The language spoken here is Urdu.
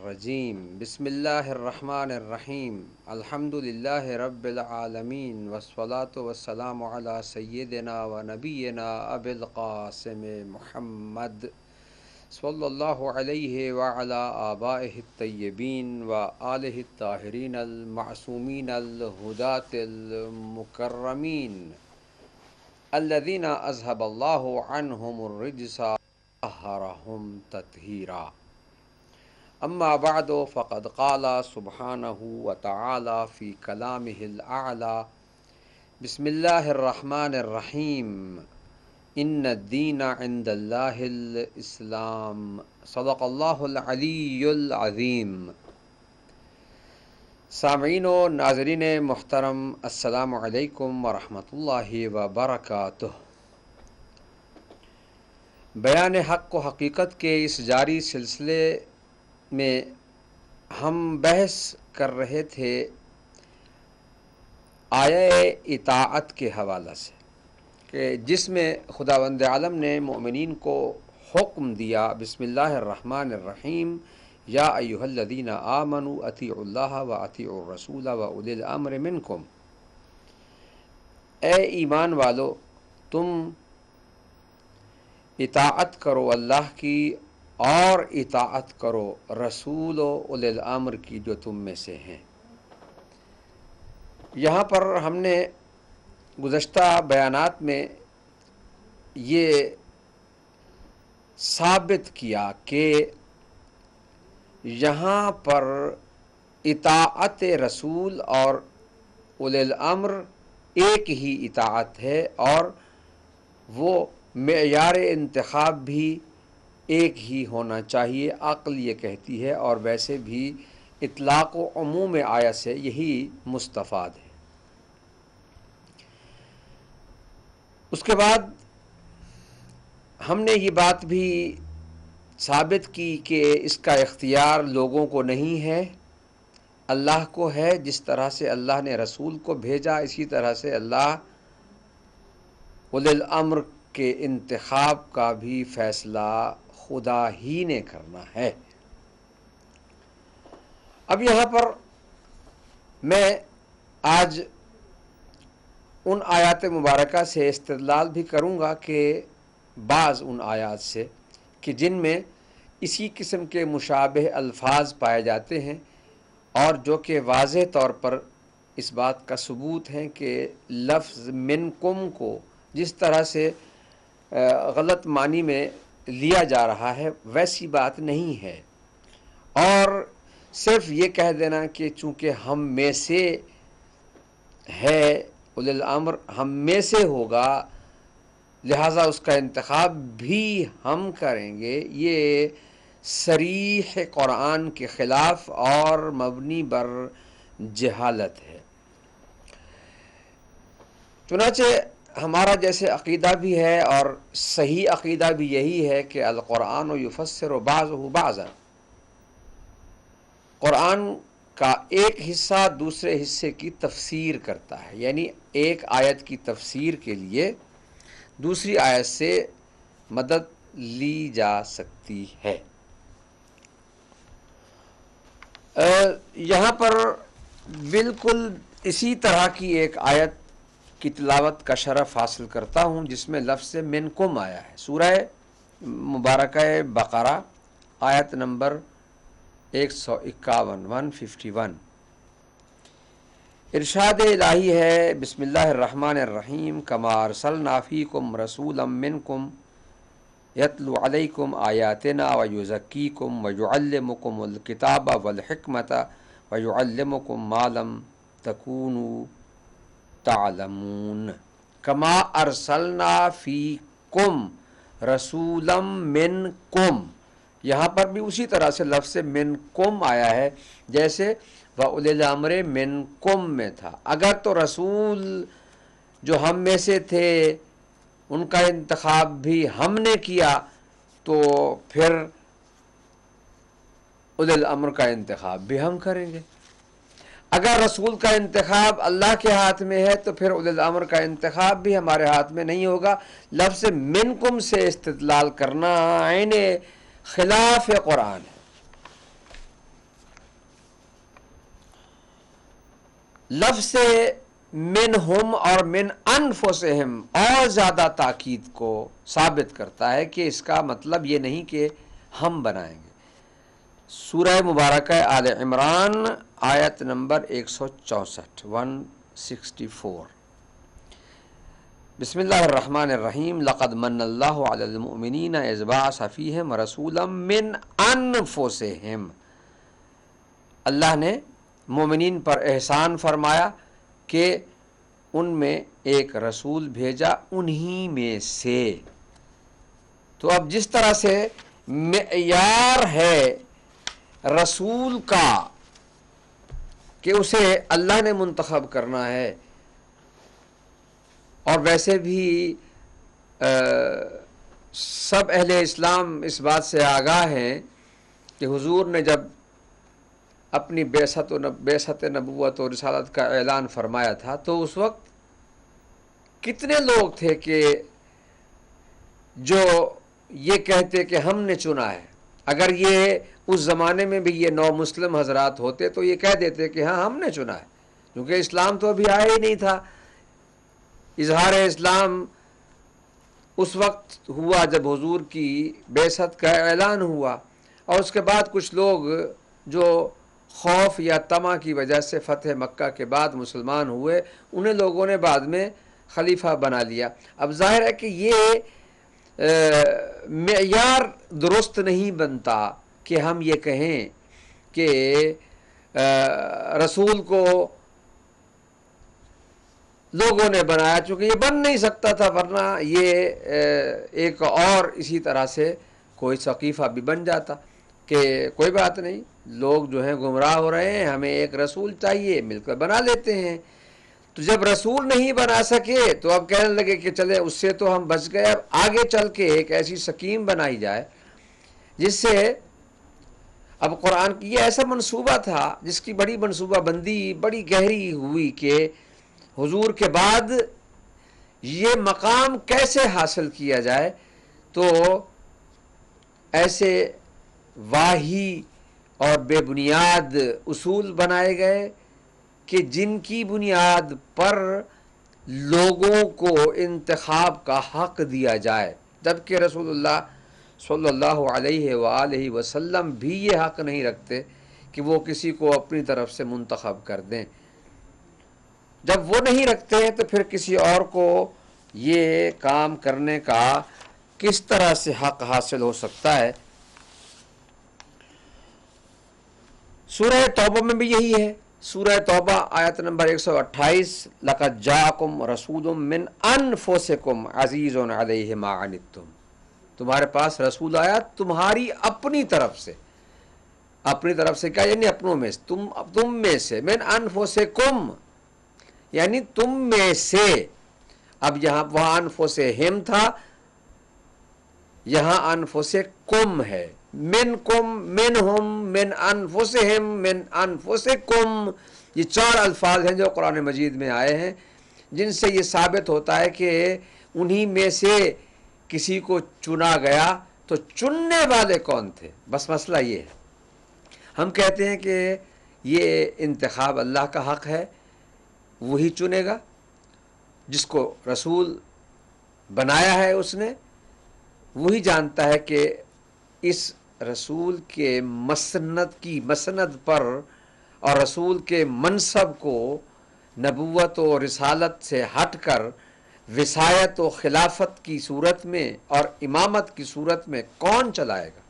الرجیم بسم اللہ الرحمن الرحیم الحمد للہ رب العالمین والصلاة والسلام علی سیدنا و نبینا ابی القاسم محمد صلی اللہ علیہ وعلی آبائہ الطیبین و آلہ الطاہرین المعصومین الہداۃ المکرمین الذین اذھب اللہ عنہم الرجس وطہرہم تطہیرا. اما بعد فقد قال سبحانہ وتعالی فی کلامہ الاعلی بسم اللہ الرحمن الرحیم ان الدین عند اللہ الاسلام. صدق اللہ العلی العظیم. سامعین و ناظرین محترم، السلام علیکم ورحمۃ اللہ وبرکاتہ. بیان حق و حقیقت کے اس جاری سلسلے میں ہم بحث کر رہے تھے آیہ اطاعت کے حوالہ سے، کہ جس میں خداوند عالم نے مومنین کو حکم دیا بسم اللہ الرحمن الرحیم یا ایھا الذین آمنوا اطیعوا اللہ و اطیعوا الرسول و اولی الامر منکم. اے ایمان والو، تم اطاعت کرو اللہ کی اور اطاعت کرو رسول و اولی الامر کی جو تم میں سے ہیں. یہاں پر ہم نے گزشتہ بیانات میں یہ ثابت کیا کہ یہاں پر اطاعت رسول اور اولی الامر ایک ہی اطاعت ہے، اور وہ معیار انتخاب بھی ایک ہی ہونا چاہیے. عقل یہ کہتی ہے، اور ویسے بھی اطلاق و عموم آیت سے یہی مستفاد ہے. اس کے بعد ہم نے یہ بات بھی ثابت کی کہ اس کا اختیار لوگوں کو نہیں ہے، اللہ کو ہے. جس طرح سے اللہ نے رسول کو بھیجا، اسی طرح سے اللہ اولی الامر کے انتخاب کا بھی فیصلہ خدا ہی نے کرنا ہے. اب یہاں پر میں آج ان آیات مبارکہ سے استدلال بھی کروں گا، کہ بعض ان آیات سے کہ جن میں اسی قسم کے مشابہ الفاظ پائے جاتے ہیں، اور جو کہ واضح طور پر اس بات کا ثبوت ہے کہ لفظ منکم کو جس طرح سے غلط معنی میں لیا جا رہا ہے ویسی بات نہیں ہے. اور صرف یہ کہہ دینا کہ چونکہ ہم میں سے ہے اولی الامر، ہم میں سے ہوگا لہٰذا اس کا انتخاب بھی ہم کریں گے، یہ صریح قرآن کے خلاف اور مبنی بر جہالت ہے. چنانچہ ہمارا جیسے عقیدہ بھی ہے، اور صحیح عقیدہ بھی یہی ہے کہ القرآن یفسر بعضہ بعضا، قرآن کا ایک حصہ دوسرے حصے کی تفسیر کرتا ہے. یعنی ایک آیت کی تفسیر کے لیے دوسری آیت سے مدد لی جا سکتی ہے. یہاں پر بالکل اسی طرح کی ایک آیت کی تلاوت کا شرف حاصل کرتا ہوں جس میں لفظ منکم آیا ہے. سورہ مبارکہ بقرہ آیت نمبر 151 151. ارشاد الہی ہے بسم اللہ الرحمن الرحیم کما ارسلنا فیکم رسولا منکم یتلو علیکم آیاتنا ویزکیکم ویعلمکم الکتاب والحکمت ویعلمکم ما لم تکونوا تعلمون. کما ارسلنا فیکم رسولا منکم، یہاں پر بھی اسی طرح سے لفظ منکم آیا ہے جیسے وَأُولِي الْأَمْرِ مِنْكُمْ میں تھا. اگر تو رسول جو ہم میں سے تھے ان کا انتخاب بھی ہم نے کیا تو پھر اولی الامر کا انتخاب بھی ہم کریں گے. اگر رسول کا انتخاب اللہ کے ہاتھ میں ہے تو پھر اولی الامر کا انتخاب بھی ہمارے ہاتھ میں نہیں ہوگا. لفظ منکم سے استدلال کرنا عین خلاف قرآن ہے. لفظ سے منہم اور من انفسہم اور زیادہ تاکید کو ثابت کرتا ہے کہ اس کا مطلب یہ نہیں کہ ہم بنائیں گے۔ سورہ مبارکہ آل عمران آیت نمبر 164 بسم اللہ الرحمن الرحیم لقد من اللہ علی المؤمنین اذ بعث فیہم رسولا من انفسہم، اللہ نے مومنین پر احسان فرمایا کہ ان میں ایک رسول بھیجا انہی میں سے۔ تو اب جس طرح سے معیار ہے رسول کا کہ اسے اللہ نے منتخب کرنا ہے، اور ویسے بھی سب اہل اسلام اس بات سے آگاہ ہیں کہ حضور نے جب اپنی بعثت نبوت اور رسالت کا اعلان فرمایا تھا تو اس وقت کتنے لوگ تھے کہ جو یہ کہتے کہ ہم نے چنا ہے۔ اگر یہ اس زمانے میں بھی یہ نو مسلم حضرات ہوتے تو یہ کہہ دیتے کہ ہاں ہم نے چنا ہے، کیونکہ اسلام تو ابھی آیا ہی نہیں تھا۔ اظہار اسلام اس وقت ہوا جب حضور کی بعثت کا اعلان ہوا، اور اس کے بعد کچھ لوگ جو خوف یا طمع کی وجہ سے فتح مکہ کے بعد مسلمان ہوئے، انہیں لوگوں نے بعد میں خلیفہ بنا لیا۔ اب ظاہر ہے کہ یہ معیار درست نہیں بنتا کہ ہم یہ کہیں کہ رسول کو لوگوں نے بنایا، چونکہ یہ بن نہیں سکتا تھا، ورنہ یہ ایک اور اسی طرح سے کوئی ثقیفہ بھی بن جاتا کہ کوئی بات نہیں، لوگ جو ہیں گمراہ ہو رہے ہیں، ہمیں ایک رسول چاہیے، مل کر بنا لیتے ہیں۔ تو جب رسول نہیں بنا سکے تو اب کہنے لگے کہ چلے اس سے تو ہم بچ گئے، اب آگے چل کے ایک ایسی سکیم بنائی جائے جس سے اب قرآن کی یہ ایسا منصوبہ تھا جس کی بڑی منصوبہ بندی بڑی گہری ہوئی کہ حضور کے بعد یہ مقام کیسے حاصل کیا جائے۔ تو ایسے واہی اور بے بنیاد اصول بنائے گئے کہ جن کی بنیاد پر لوگوں کو انتخاب کا حق دیا جائے، جبکہ رسول اللہ صلی اللہ علیہ وآلہ وسلم بھی یہ حق نہیں رکھتے کہ وہ کسی کو اپنی طرف سے منتخب کر دیں۔ جب وہ نہیں رکھتے ہیں تو پھر کسی اور کو یہ کام کرنے کا کس طرح سے حق حاصل ہو سکتا ہے؟ سورہ توبہ میں بھی یہی ہے۔ سورہ توبہ آیت نمبر 128 لَقَدْ جَاءَكُمْ رَسُولٌ مِّنْ أَنفُسِكُمْ عَزِيزٌ عَلَيْهِ مَا عَنِتُّمْ، تمہارے پاس رسول آیا تمہاری اپنی طرف سے۔ اپنی طرف سے کیا یعنی اپنوں میں سے، تم میں سے، من انفسکم یعنی تم میں سے۔ اب یہاں وہاں انفسہم تھا، یہاں انفسکم ہے، منکم، منہم، من انفسہم، من انفسکم، یہ چار الفاظ ہیں جو قرآن مجید میں آئے ہیں، جن سے یہ ثابت ہوتا ہے کہ انہی میں سے کسی کو چنا گیا۔ تو چننے والے کون تھے؟ بس مسئلہ یہ ہے۔ ہم کہتے ہیں کہ یہ انتخاب اللہ کا حق ہے، وہی چنے گا جس کو رسول بنایا ہے، اس نے وہی جانتا ہے کہ اس رسول کے مسند پر اور رسول کے منصب کو نبوت و رسالت سے ہٹ کر وصایت و خلافت کی صورت میں اور امامت کی صورت میں کون چلائے گا۔